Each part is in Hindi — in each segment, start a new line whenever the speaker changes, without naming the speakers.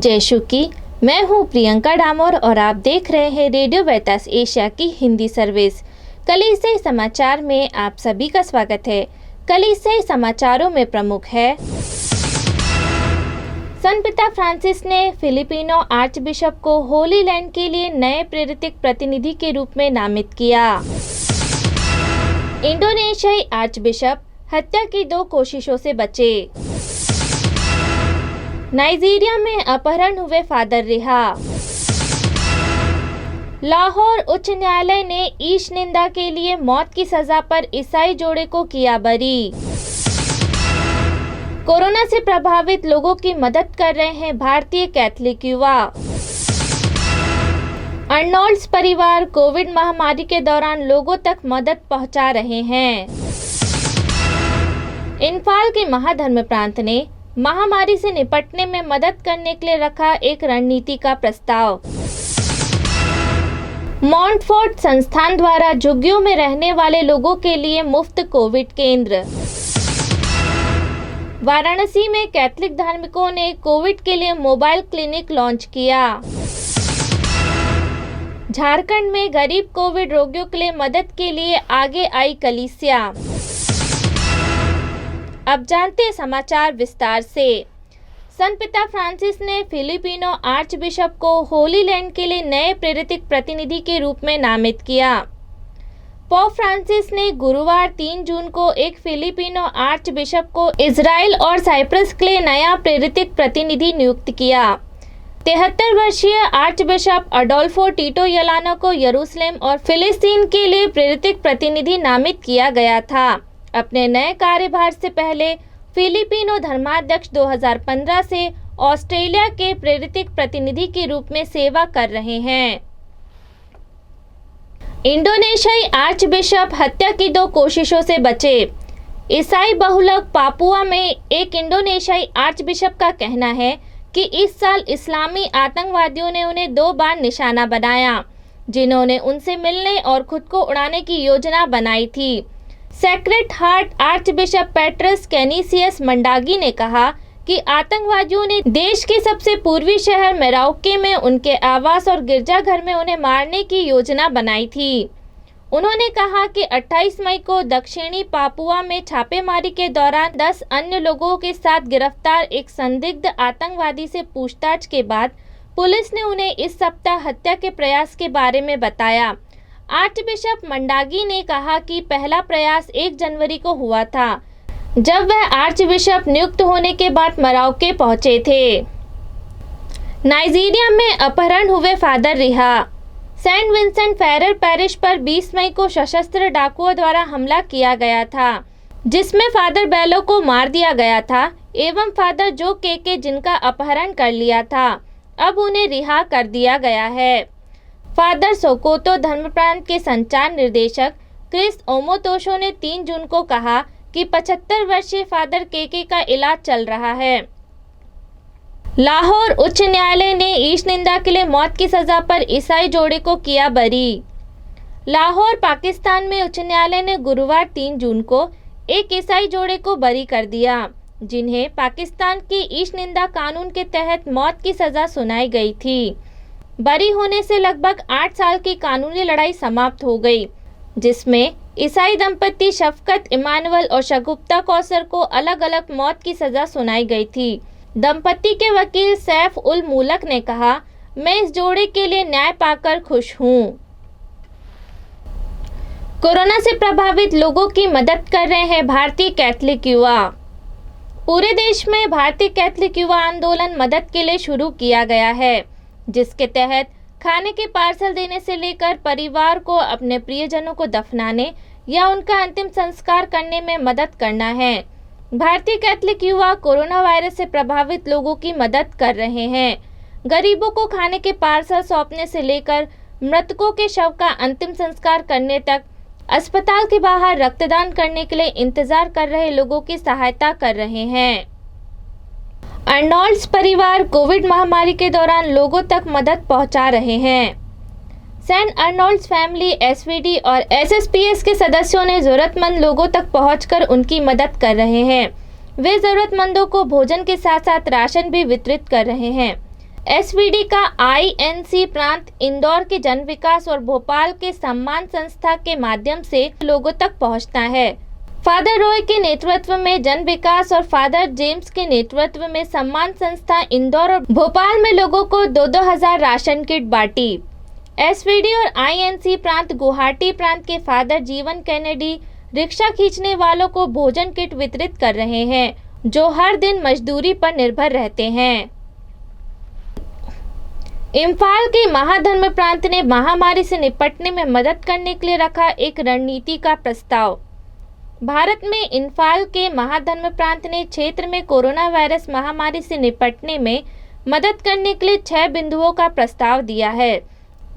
जय शु की। मैं हूं प्रियंका डामोर और आप देख रहे हैं रेडियो वेतास एशिया की हिंदी सर्विस। कलीसियाई समाचार में आप सभी का स्वागत है। कलीसियाई समाचारों में प्रमुख है, संत पिता फ्रांसिस ने फिलिपिनो आर्चबिशप को होली लैंड के लिए नए प्रेरित प्रतिनिधि के रूप में नामित किया। इंडोनेशियाई आर्चबिशप हत्या की 2 कोशिशों से बचे। नाइजीरिया में अपहरण हुए फादर रिहा। लाहौर उच्च न्यायालय ने ईश निंदा के लिए मौत की सजा पर ईसाई जोड़े को किया बरी। कोरोना से प्रभावित लोगों की मदद कर रहे हैं भारतीय कैथोलिक युवा। अर्नोल्ड्स परिवार कोविड महामारी के दौरान लोगों तक मदद पहुंचा रहे हैं। इंफाल के महाधर्म प्रांत ने महामारी से निपटने में मदद करने के लिए रखा एक रणनीति का प्रस्ताव। मॉन्टफोर्ट संस्थान द्वारा झुग्गियों में रहने वाले लोगों के लिए मुफ्त कोविड केंद्र। वाराणसी में कैथोलिक धार्मिकों ने कोविड के लिए मोबाइल क्लिनिक लॉन्च किया। झारखंड में गरीब कोविड रोगियों के लिए मदद के लिए आगे आई कलीसिया। अब जानते हैं समाचार विस्तार से। संत पिता फ्रांसिस ने फिलिपिनो आर्चबिशप को होली लैंड के लिए नए प्रेरित प्रतिनिधि के रूप में नामित किया। पोप फ्रांसिस ने गुरुवार 3 जून को एक फिलिपिनो आर्चबिशप को इजराइल और साइप्रस के लिए नया प्रेरित प्रतिनिधि नियुक्त किया। 73 वर्षीय आर्चबिशप अडोल्फो टिटो यलानो को यरूशलेम और फिलिस्तीन के लिए प्रेरित प्रतिनिधि नामित किया गया था। अपने नए कार्यभार से पहले फिलिपिनो धर्माध्यक्ष 2015 से ऑस्ट्रेलिया के प्रेरित प्रतिनिधि के रूप में सेवा कर रहे हैं। इंडोनेशियाई आर्चबिशप हत्या की 2 कोशिशों से बचे। ईसाई बहुलक पापुआ में एक इंडोनेशियाई आर्चबिशप का कहना है कि इस साल इस्लामी आतंकवादियों ने उन्हें 2 बार निशाना बनाया, जिन्होंने उनसे मिलने और खुद को उड़ाने की योजना बनाई थी। सेक्रेड हार्ट आर्चबिशप पेट्रस कैनिसियस मंडागी ने कहा कि आतंकवादियों ने देश के सबसे पूर्वी शहर मेराउके में उनके आवास और गिरजाघर में उन्हें मारने की योजना बनाई थी। उन्होंने कहा कि 28 मई को दक्षिणी पापुआ में छापेमारी के दौरान 10 अन्य लोगों के साथ गिरफ्तार एक संदिग्ध आतंकवादी से पूछताछ के बाद पुलिस ने उन्हें इस सप्ताह हत्या के प्रयास के बारे में बताया। आर्चबिशप मंडागी ने कहा कि पहला प्रयास 1 जनवरी को हुआ था, जब वह आर्चबिशप नियुक्त होने के बाद मराओके पहुंचे थे। नाइजीरिया में अपहरण हुए फादर रिहा। सेंट विंसेंट फेरर पैरिश पर 20 मई को सशस्त्र डाकुओं द्वारा हमला किया गया था, जिसमें फादर बेलो को मार दिया गया था एवं फादर जो के जिनका अपहरण कर लिया था, अब उन्हें रिहा कर दिया गया है। फादर सोकोतो धर्मप्रांत के संचार निर्देशक क्रिस ओमोतोशो ने 3 जून को कहा कि 75 वर्षीय फादर के का इलाज चल रहा है। लाहौर उच्च न्यायालय ने ईश निंदा के लिए मौत की सजा पर ईसाई जोड़े को किया बरी। लाहौर पाकिस्तान में उच्च न्यायालय ने गुरुवार 3 जून को एक ईसाई जोड़े को बरी कर दिया, जिन्हें पाकिस्तान की ईश निंदा कानून के तहत मौत की सजा सुनाई गई थी। बरी होने से लगभग 8 साल की कानूनी लड़ाई समाप्त हो गई, जिसमें ईसाई दंपति शफकत इमानुअल और शगुफ्ता कौसर को अलग अलग मौत की सजा सुनाई गई थी। दंपति के वकील सैफ उल मुलक ने कहा, मैं इस जोड़े के लिए न्याय पाकर खुश हूँ। कोरोना से प्रभावित लोगों की मदद कर रहे हैं भारतीय कैथोलिक युवा। पूरे देश में भारतीय कैथोलिक युवा आंदोलन मदद के लिए शुरू किया गया है, जिसके तहत खाने के पार्सल देने से लेकर परिवार को अपने प्रियजनों को दफनाने या उनका अंतिम संस्कार करने में मदद करना है। भारतीय कैथोलिक युवा कोरोना वायरस से प्रभावित लोगों की मदद कर रहे हैं। गरीबों को खाने के पार्सल सौंपने से लेकर मृतकों के शव का अंतिम संस्कार करने तक अस्पताल के बाहर रक्तदान करने के लिए इंतजार कर रहे लोगों की सहायता कर रहे हैं। अर्नोल्ड्स परिवार कोविड महामारी के दौरान लोगों तक मदद पहुंचा रहे हैं। सेंट अर्नोल्ड्स फैमिली एसवीडी और एसएसपीएस के सदस्यों ने जरूरतमंद लोगों तक पहुंचकर उनकी मदद कर रहे हैं। वे जरूरतमंदों को भोजन के साथ साथ राशन भी वितरित कर रहे हैं। एसवीडी का आईएनसी प्रांत इंदौर के जन विकास और भोपाल के सम्मान संस्था के माध्यम से लोगों तक पहुंचता है। फादर रॉय के नेतृत्व में जन विकास और फादर जेम्स के नेतृत्व में सम्मान संस्था इंदौर और भोपाल में लोगों को 2-2 हजार राशन किट बांटी। एसवीडी और आईएनसी प्रांत गुवाहाटी प्रांत के फादर जीवन कैनेडी रिक्शा खींचने वालों को भोजन किट वितरित कर रहे हैं, जो हर दिन मजदूरी पर निर्भर रहते हैं। इम्फाल के महाधर्म प्रांत ने महामारी से निपटने में मदद करने के लिए रखा एक रणनीति का प्रस्ताव। भारत में इम्फाल के महाधर्म प्रांत ने क्षेत्र में कोरोना वायरस महामारी से निपटने में मदद करने के लिए 6 बिंदुओं का प्रस्ताव दिया है,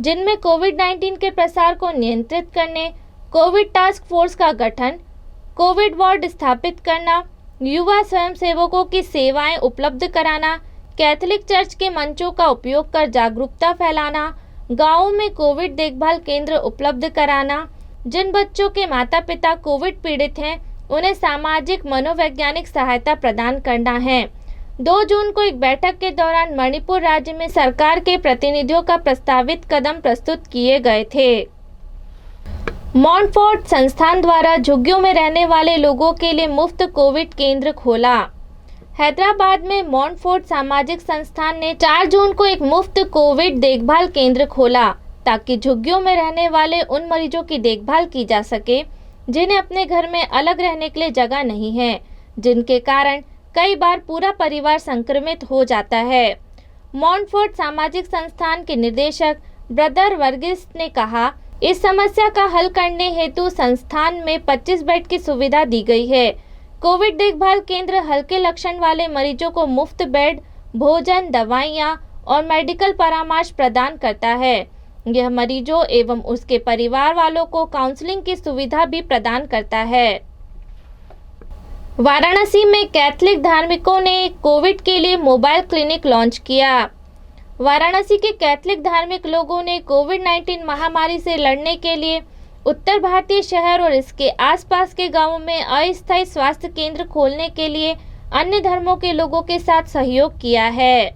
जिनमें कोविड-19 के प्रसार को नियंत्रित करने, कोविड टास्क फोर्स का गठन, कोविड वार्ड स्थापित करना, युवा स्वयंसेवकों की सेवाएं उपलब्ध कराना, कैथोलिक चर्च के मंचों का उपयोग कर जागरूकता फैलाना, गांवों में कोविड देखभाल केंद्र उपलब्ध कराना, जिन बच्चों के माता पिता कोविड पीड़ित हैं उन्हें सामाजिक मनोवैज्ञानिक सहायता प्रदान करना है। 2 जून को एक बैठक के दौरान मणिपुर राज्य में सरकार के प्रतिनिधियों का प्रस्तावित कदम प्रस्तुत किए गए थे। मॉन्टफोर्ट संस्थान द्वारा झुग्गियों में रहने वाले लोगों के लिए मुफ्त कोविड केंद्र खोला। हैदराबाद में मॉन्टफोर्ट सामाजिक संस्थान ने 4 जून को एक मुफ्त कोविड देखभाल केंद्र खोला, ताकि झुग्गियों में रहने वाले उन मरीजों की देखभाल की जा सके जिन्हें अपने घर में अलग रहने के लिए जगह नहीं है, जिनके कारण कई बार पूरा परिवार संक्रमित हो जाता है। मॉन्टफोर्ट सामाजिक संस्थान के निदेशक ब्रदर वर्गीस ने कहा, इस समस्या का हल करने हेतु संस्थान में 25 बेड की सुविधा दी गई है। कोविड देखभाल केंद्र हल्के लक्षण वाले मरीजों को मुफ्त बेड, भोजन, दवाइयाँ और मेडिकल परामर्श प्रदान करता है। यह मरीजों एवं उसके परिवार वालों को काउंसलिंग की सुविधा भी प्रदान करता है। वाराणसी में कैथोलिक धार्मिकों ने कोविड के लिए मोबाइल क्लिनिक लॉन्च किया। वाराणसी के कैथोलिक धार्मिक लोगों ने कोविड-19 महामारी से लड़ने के लिए उत्तर भारतीय शहर और इसके आसपास के गांवों में अस्थायी स्वास्थ्य केंद्र खोलने के लिए अन्य धर्मों के लोगों के साथ सहयोग किया है।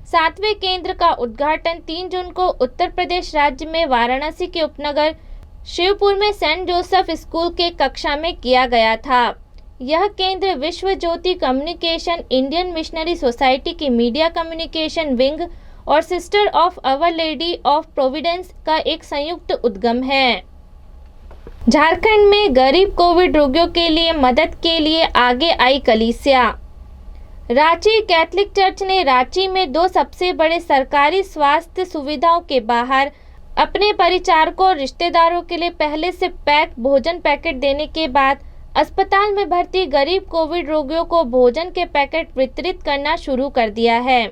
7वें केंद्र का उद्घाटन 3 जून को उत्तर प्रदेश राज्य में वाराणसी के उपनगर शिवपुर में सेंट जोसेफ स्कूल के कक्षा में किया गया था। यह केंद्र विश्व ज्योति कम्युनिकेशन, इंडियन मिशनरी सोसाइटी की मीडिया कम्युनिकेशन विंग और sister of our lady of Providence का एक संयुक्त उद्गम है। झारखंड में गरीब कोविड रोगियों के लिए मदद के लिए आगे आई कलीसिया। रांची कैथोलिक चर्च ने रांची में 2 सबसे बड़े सरकारी स्वास्थ्य सुविधाओं के बाहर अपने परिचारकों और रिश्तेदारों के लिए पहले से पैक भोजन पैकेट देने के बाद अस्पताल में भर्ती गरीब कोविड रोगियों को भोजन के पैकेट वितरित करना शुरू कर दिया है।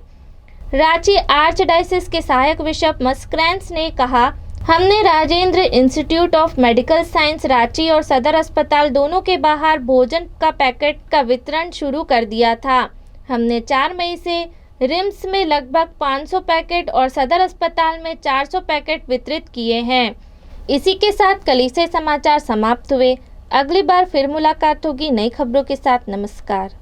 रांची आर्चडायसिस के सहायक बिशप मस्क्रैंस ने कहा, हमने Rajendra institute of medical science Ranchi और सदर अस्पताल दोनों के बाहर भोजन का पैकेट का वितरण शुरू कर दिया था। हमने 4 मई से रिम्स में लगभग 500 पैकेट और सदर अस्पताल में 400 पैकेट वितरित किए हैं। इसी के साथ कलीसिया समाचार समाप्त हुए। अगली बार फिर मुलाकात होगी नई खबरों के साथ। नमस्कार।